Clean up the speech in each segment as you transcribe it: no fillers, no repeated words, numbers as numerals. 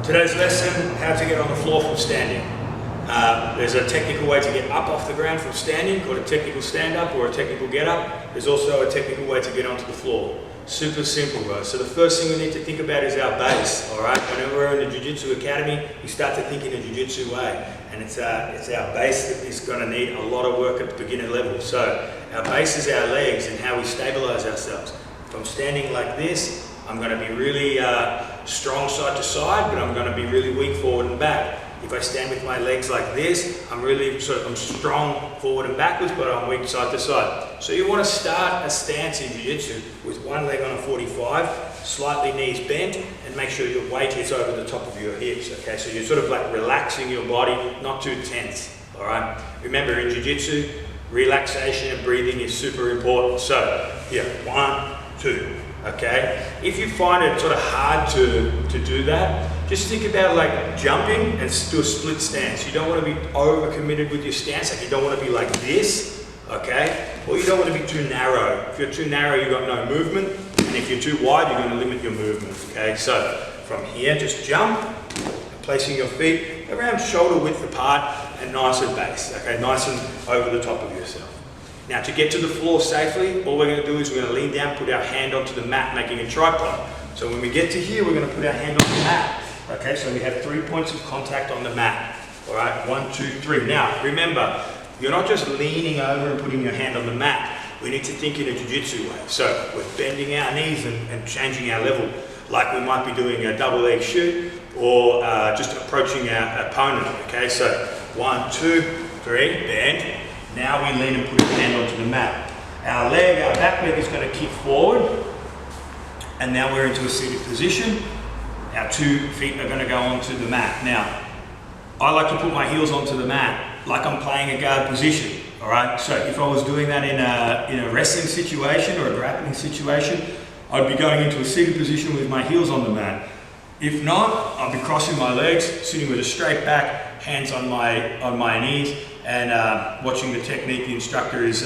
Today's lesson, how to get on the floor from standing. There's a technical way to get up off the ground from standing called a technical stand-up or a technical get-up. There's also a technical way to get onto the floor. Super simple, guys. So the first thing we need to think about is our base, all right? Whenever we're in the Jiu-Jitsu Academy, we start to think in a Jiu-Jitsu way. And it's our base that is going to need a lot of work at the beginner level. So our base is our legs and how we stabilize ourselves. If I'm standing like this, I'm going to be really strong side to side, but I'm going to be really weak forward and back. If I stand with my legs like this, I'm strong forward and backwards, but I'm weak side to side. So you want to start a stance in Jiu-Jitsu with one leg on a 45, slightly knees bent, and make sure your weight is over the top of your hips, okay? So you're sort of like relaxing your body, not too tense, all right? Remember, in Jiu-Jitsu, relaxation and breathing is super important. So, yeah, 1, 2. Okay, if you find it sort of hard to do that, just think about like jumping and do a split stance. You don't want to be over committed with your stance, like you don't want to be like this, okay? Or you don't want to be too narrow. If you're too narrow, you've got no movement, and if you're too wide, you're going to limit your movement, okay? So from here, just jump, placing your feet around shoulder width apart and nice at base, okay? Nice and over the top of yourself. Now to get to the floor safely, all we're going to do is we're going to lean down, put our hand onto the mat, making a tripod. So when we get to here, we're going to put our hand on the mat. Okay, so we have 3 points of contact on the mat. All right, 1, 2, 3. Now remember, you're not just leaning over and putting your hand on the mat. We need to think in a Jiu-Jitsu way. So we're bending our knees and changing our level, like we might be doing a double leg shoot or just approaching our opponent. Okay, so 1, 2, 3, bend. Now we lean and put our hand onto the mat. Our back leg is going to kick forward. And now we're into a seated position. Our 2 feet are going to go onto the mat. Now, I like to put my heels onto the mat like I'm playing a guard position. All right. So if I was doing that in a wrestling situation or a grappling situation, I'd be going into a seated position with my heels on the mat. If not, I'll be crossing my legs, sitting with a straight back, hands on my knees, and watching the technique the instructor is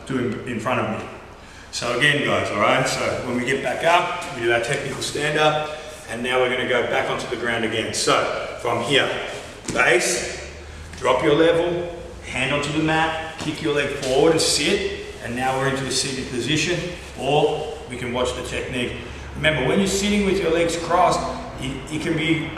doing in front of me. So again, guys, all right, so when we get back up, we do our technical stand-up, and now we're going to go back onto the ground again. So from here, base, drop your level, hand onto the mat, kick your leg forward and sit, and now we're into a seated position, or we can watch the technique. Remember, when you're sitting with your legs crossed, it can be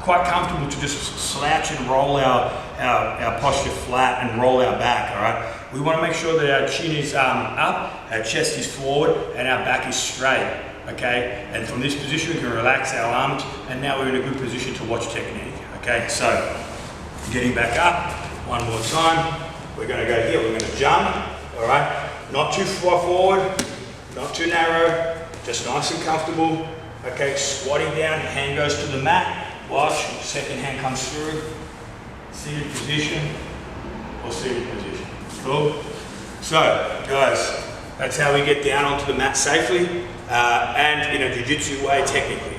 quite comfortable to just slouch and roll our posture flat and roll our back, all right? We want to make sure that our chin is up, our chest is forward, and our back is straight, okay? And from this position, we can relax our arms, and now we're in a good position to watch technique, okay? So, getting back up, one more time. We're going to go here, we're going to jump, all right? Not too far forward, not too narrow, just nice and comfortable, okay? Squatting down, hand goes to the mat. Watch, second hand comes through, seated position or seated position. Cool? So, guys, that's how we get down onto the mat safely and in a Jiu-Jitsu way technically.